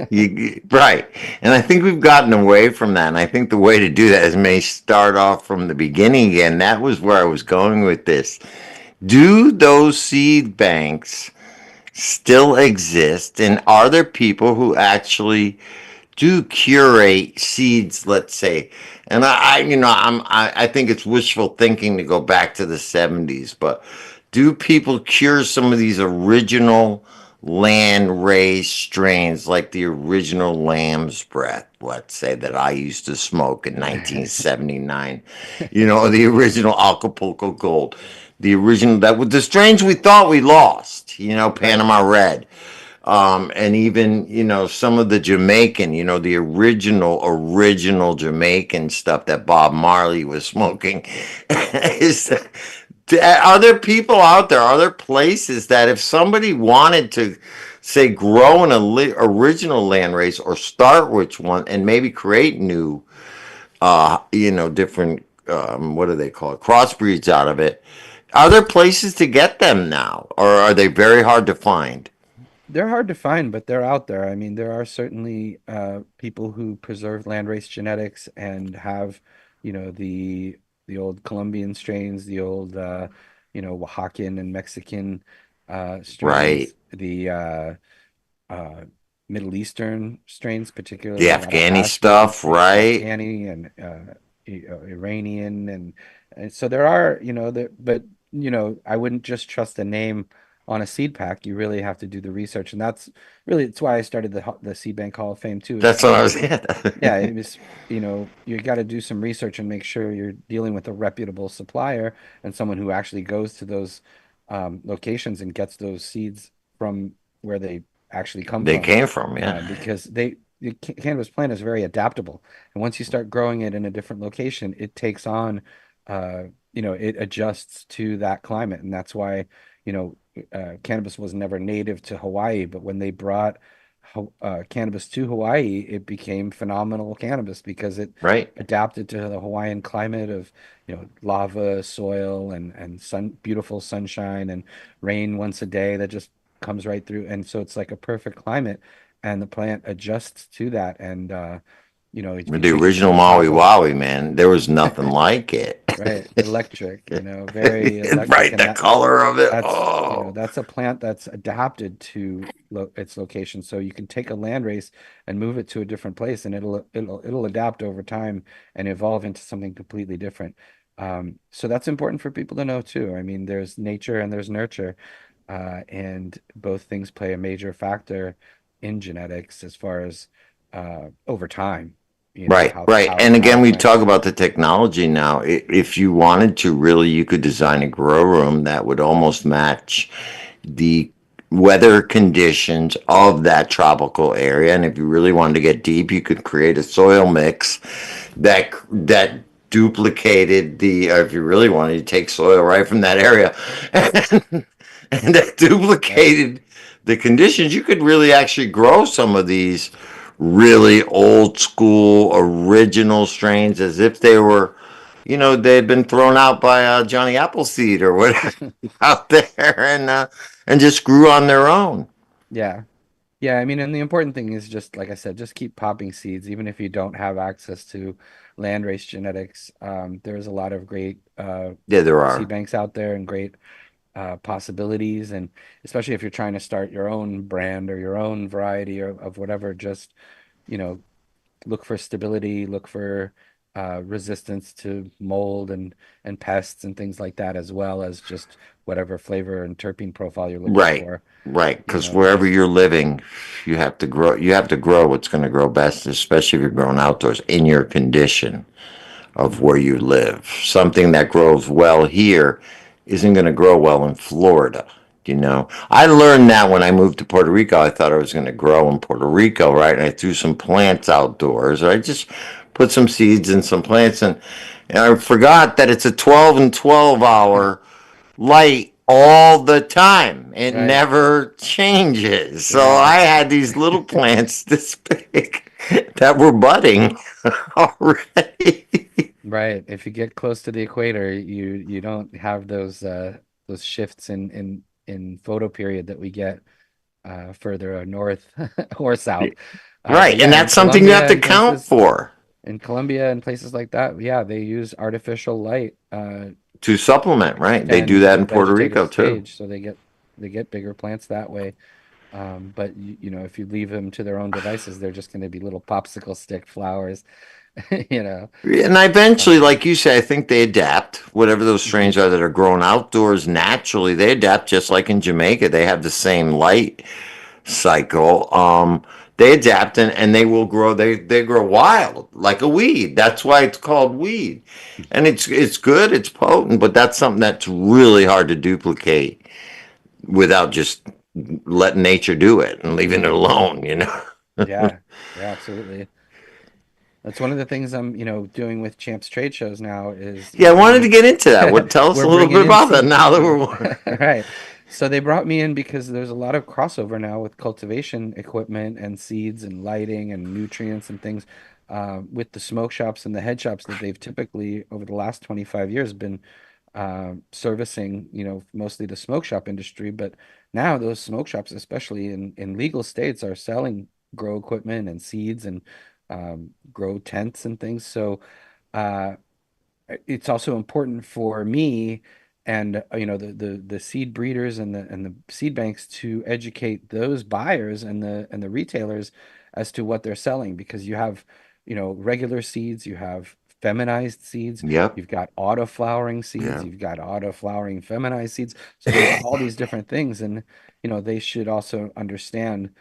Right. And I think we've gotten away from that. And I think the way to do that is may start off from the beginning again. That was where I was going with this. Do those seed banks still exist? And are there people who actually do curate seeds, let's say? And I think it's wishful thinking to go back to the '70s, but do people cure some of these original land raised strains like the original lamb's breath, let's say, that I used to smoke in 1979? The original Acapulco Gold, the original that with the strains we thought we lost, Right. Panama Red. And even, some of the Jamaican, the original Jamaican stuff that Bob Marley was smoking. is Are there people out there, are there places that if somebody wanted to, say, grow an original land race or start with one and maybe create new, different, what do they call it, crossbreeds out of it, are there places to get them now, or are they very hard to find? They're hard to find, but they're out there. I mean, there are certainly people who preserve landrace genetics and have, the old Colombian strains, the old Oaxacan and Mexican Right. strains, the uh, Middle Eastern strains, The particularly a lot of Afghani hash making stuff, strains, right? Afghani and Iranian, and so there are, but I wouldn't just trust a name on a seed pack. You really have to do the research, and it's why I started the Seed Bank Hall of Fame too. Is That's what I because was at. yeah, it was, you got to do some research and make sure you're dealing with a reputable supplier and someone who actually goes to those locations and gets those seeds from where they actually come They from, came from, yeah. because the cannabis plant is very adaptable, and once you start growing it in a different location, it takes on, uh, it adjusts to that climate, and that's why, cannabis was never native to Hawaii, but when they brought cannabis to Hawaii, it became phenomenal cannabis because it Right. adapted to the Hawaiian climate of, lava, soil, and beautiful sunshine and rain once a day that just comes right through. And so it's like a perfect climate, and the plant adjusts to that. And if you The take it to original the Maui top of Wowie, man, there was nothing like it. right, electric, very electric, Right, and the color of it. that's, Oh, that's a plant that's adapted to its location. So you can take a land race and move it to a different place, and it'll adapt over time and evolve into something completely different. So that's important for people to know too. I mean, there's nature and there's nurture, and both things play a major factor in genetics as far as over time. right, right. And How again, a we plant talk about grows. the technology now. If you wanted to, really, you could design a grow room that would almost match the weather conditions of that tropical area. And if you really wanted to get deep, you could create a soil mix that duplicated the. If you really wanted to take soil right from that area, and that Right. duplicated the conditions, you could really actually grow some of these really old school original strains as if they were, they'd been thrown out by Johnny Appleseed or whatever out there, and just grew on their own. Yeah. Yeah, I mean, and the important thing is just like I said, just keep popping seeds, even if you don't have access to landrace genetics. There's a lot of great Yeah, there seed are. banks out there and great possibilities, and especially if you're trying to start your own brand or your own variety of whatever, just you know, look for stability, look for resistance to mold and pests and things like that, as well as just whatever flavor and terpene profile you're looking Right, for. right. Because wherever Just you're living, you have to grow. You have to grow what's going to grow best, especially if you're growing outdoors in your condition of mhm, where you live. Something that grows well here isn't going to grow well in Florida. I learned that when I moved to Puerto Rico. I thought I was going to grow in Puerto Rico, right? And I threw some plants outdoors. I just put some seeds and some plants, and I forgot that it's a 12 and 12 hour light all the time. It right. never changes. So Yeah. I had these little plants this big that were budding already. Right. If you get close to the equator, you don't have those shifts in photo period that we get further north or south. But Right, and yeah, that's something you have to count for In Colombia and places like that, yeah, they use artificial light to to supplement, right? They do extend that the in Puerto vegetative Rico too. stage, so they get bigger plants that way. But if you leave them to their own devices, they're just going to be little popsicle stick flowers, you know. And eventually, Um, like you say, I think they adapt. Whatever those mhm. strains are that are grown outdoors naturally, they adapt just like in Jamaica. They have the same light cycle. They adapt and they will grow. They grow wild like a weed. That's why it's called weed, and it's good. It's potent, but that's something that's really hard to duplicate without just letting nature do it and leaving it alone, you know? Yeah, yeah, absolutely. That's one of the things I'm, doing with Champs trade shows now is, Yeah, I wanted to get into that. What tell us we're a little bringing bit in about that seed now that people. we're Right. So they brought me in because there's a lot of crossover now with cultivation equipment and seeds and lighting and nutrients and things with the smoke shops and the head shops that they've typically over the last 25 years been servicing, mostly the smoke shop industry. But now those smoke shops, especially in legal states, are selling grow equipment and seeds and grow tents and things. So uh, it's also important for me and the seed breeders and the seed banks to educate those buyers and the retailers as to what they're selling because you have regular seeds, you have feminized seeds, Yep. you've got auto flowering seeds, Yeah. you've got auto flowering feminized seeds, so there's all these different things, and they should also understand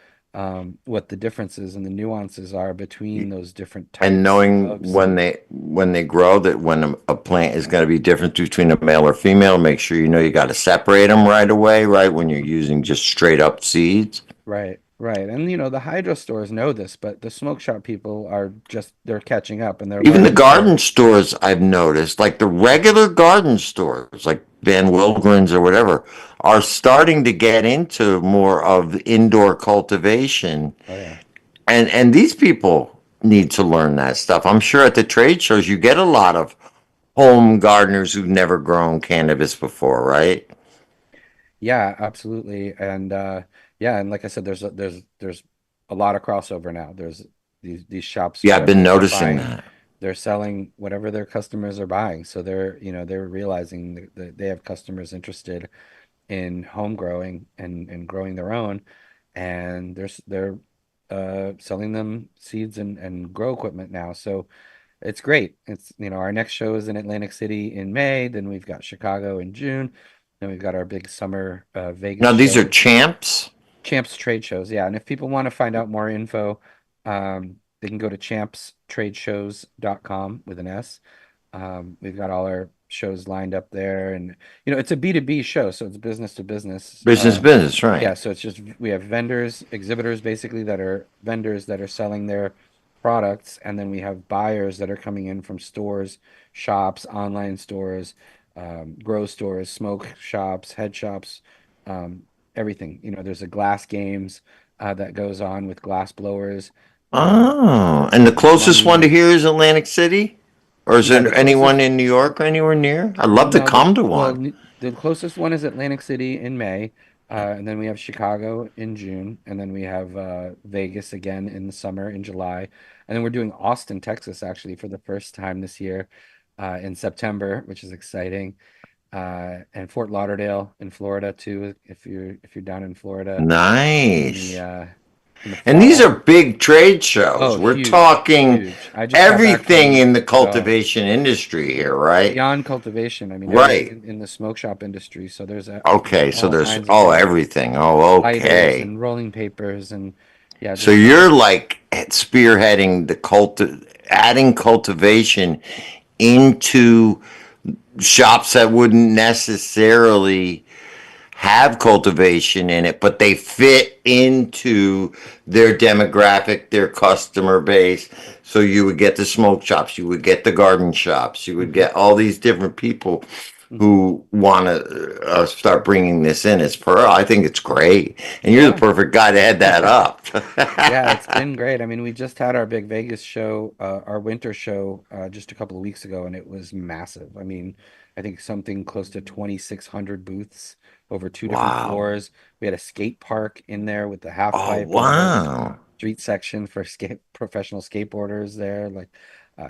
what the differences and the nuances are between those different And types knowing of seed. when they grow that when a plant is going to be different between a male or female, make sure you know you got to separate them right away, right? When you're using just straight up seeds. Right, right. And the hydro stores know this, but the smoke shop people are just they're catching up and they're Even the learning more. garden stores, I've noticed, like the regular garden stores, like Van Wilgren's or whatever, are starting to get into more of indoor cultivation. Oh yeah. And these people need to learn that stuff. I'm sure at the trade shows you get a lot of home gardeners who've never grown cannabis before, right? Yeah, absolutely. And yeah, and like I said, there's a lot of crossover now. There's these shops, Yeah, I've whatever been they're noticing buying, that. they're selling whatever their customers are buying. So they're realizing that they have customers interested in home growing and growing their own, and they're selling them seeds and grow equipment now. So it's great. It's our next show is in Atlantic City in May. Then we've got Chicago in June. Then we've got our big summer Vegas Now, these are show. champs. Champs trade shows, yeah. And if people want to find out more info, they can go to champstradeshows.com with an S. We've got all our shows lined up there, and it's a B2B show, so it's business to business. Business, Yeah, right. so it's just we have vendors, exhibitors basically that are vendors that are selling their products, and then we have buyers that are coming in from stores, shops, online stores, grow stores, smoke shops, head shops, um, everything. There's a glass games that goes on with glass blowers. Oh, and the There's closest one to money. here is Atlantic City? Or is Yeah, the there anyone closest in New York or anywhere near? I'd love to No, come to one. the closest one is Atlantic City in May, and then we have Chicago in June, and then we have Vegas again in the summer in July, and then we're doing Austin, Texas, actually for the first time this year in September, which is exciting, and Fort Lauderdale in Florida too, if you're down in Florida in the Nice. uh, in the And these are fall. big trade shows. Oh, We're huge, talking huge! I just got back everything from in the oh. cultivation industry here, right? Beyond cultivation, I mean everything Right. in the smoke shop industry. So there's Okay, so all there's kinds of things, everything. Oh, lighters okay. and rolling papers and yeah, So just so many. you're like spearheading adding cultivation into shops that wouldn't necessarily have cultivation in it, but they fit into their demographic, their customer base. So you would get the smoke shops, you would get the garden shops, you would Hmm. get all these different people Hmm. who want to start bringing this in as per. I think it's great, and you're the Yeah. perfect guy to head that up. Yeah, it's been great. I mean, we just had our big Vegas show, our winter show, just a couple of weeks ago, and it was massive. I mean, I think something close to 2,600 booths over two different Wow. floors. We had a skate park in there with the half Oh, pipe and a whole wow. street section for professional skateboarders there, like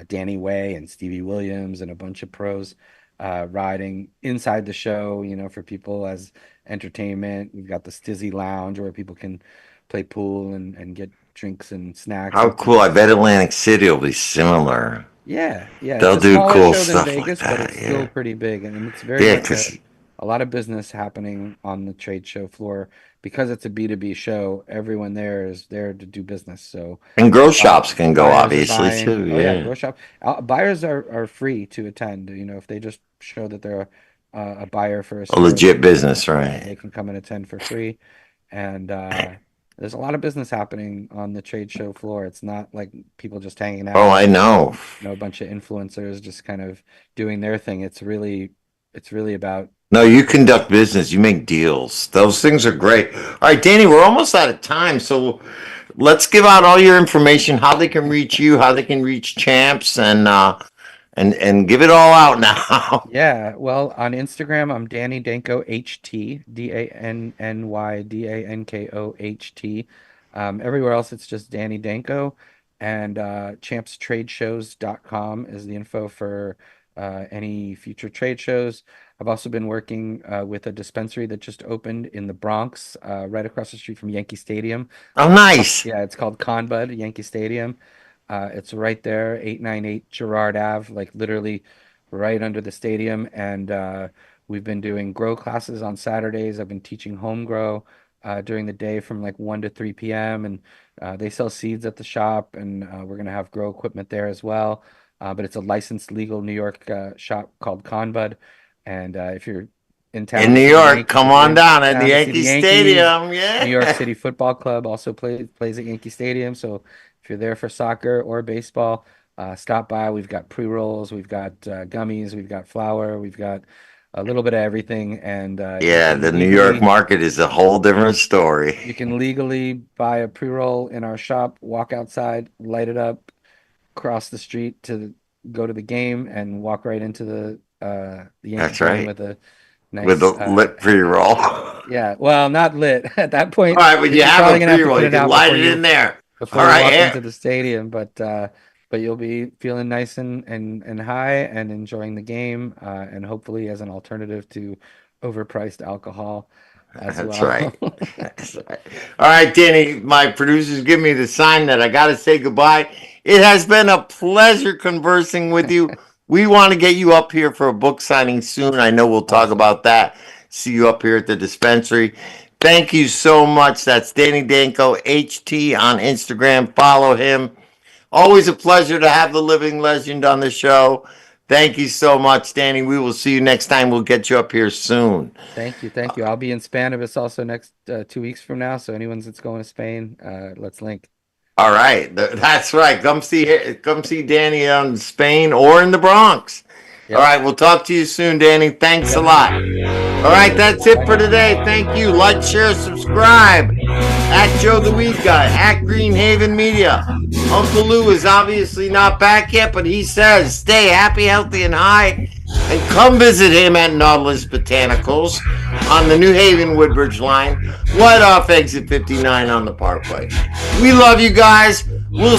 Danny Way and Stevie Williams and a bunch of pros riding inside the show, for people as entertainment. We've got the Stizzy Lounge where people can play pool and get drinks and snacks How and cool. I things. bet Atlantic City will be similar. Yeah, yeah, it's They'll a do smaller cool show than stuff like Vegas, but that. it's still Yeah. pretty big, and it's very Yeah, much because a lot of business happening on the trade show floor because it's a B2B show. Everyone there is there to do business. So and grow shops can go buyers are obviously buying. too. Oh yeah, Yeah, grow shop. Buyers are free to attend. If they just show that they're a buyer for a a certain, legit business, yeah, right? they can come and attend for free. And there's a lot of business happening on the trade show floor. It's not like people just hanging Oh, out I or know. a bunch of influencers just kind of doing their thing. It's really about No, you conduct business. You make deals. Those things are great. All right, Danny, we're almost out of time, so let's give out all your information, how they can reach you, how they can reach Champs, and give it all out now. Yeah, well, on Instagram, I'm Danny Danko HT, DANNYDANKOHT. Everywhere else, it's just Danny Danko. And champstradeShows.com is the info for any future trade shows. I've also been working with a dispensary that just opened in the Bronx, right across the street from Yankee Stadium. Oh, nice. Yeah, it's called Conbud Yankee Stadium. It's right there, 898 Girard Ave, like literally right under the stadium. And we've been doing grow classes on Saturdays. I've been teaching home grow during the day from like 1 to 3 p.m. And they sell seeds at the shop, and we're going to have grow equipment there as well. But it's a licensed legal New York shop called Conbud. And if you're in In town to New see the York, Yankees, come if you're on in down at the town to see the Yankee Yankees, Stadium. New York Yeah. City Football Club also plays at Yankee Stadium. So if you're there for soccer or baseball, stop by. We've got pre-rolls, we've got gummies, we've got flour, we've got a little bit of everything, and Yeah, the New York market is a whole different you story. can legally buy a pre-roll in our shop, walk outside, light it up, cross the street to go to the game, and walk right into the Yankee That's building right. with a With a nice lit pre-roll. yeah, well, not lit. At that All point, right, but you you're have probably a gonna have to pre-roll. put You it can out light it in there. All before you right, walk yeah. into the stadium, but you'll be feeling nice and high and enjoying the game, and hopefully as an alternative to overpriced alcohol as That's well. right. That's right. All right, Danny, my producers give me the sign that I got to say goodbye. It has been a pleasure conversing with you. We want to get you up here for a book signing soon. I know we'll talk Awesome. about that. See you up here at the dispensary. Thank you so much. That's Danny Danko HT on Instagram. Follow him. Always a pleasure to have the living legend on the show. Thank you so much, Danny. We will see you next time. We'll get you up here soon. Thank you, thank you. I'll be in Spannabis also next 2 weeks from now. So anyone that's going to Spain, let's link. All right, that's right. Come see Danny in Spain or in the Bronx. All Yep. right, we'll talk to you soon, Danny. Thanks a Yep. lot. All right, that's it Bye for now. today. Thank you. Like, share, subscribe. At Joe the Weed Guy, at Greenhaven Media. Uncle Lou is obviously not back yet, but he says stay happy, healthy, and high. And come visit him at Nautilus Botanicals on the New Haven Woodbridge line, right off exit 59 on the Parkway. We love you guys. We'll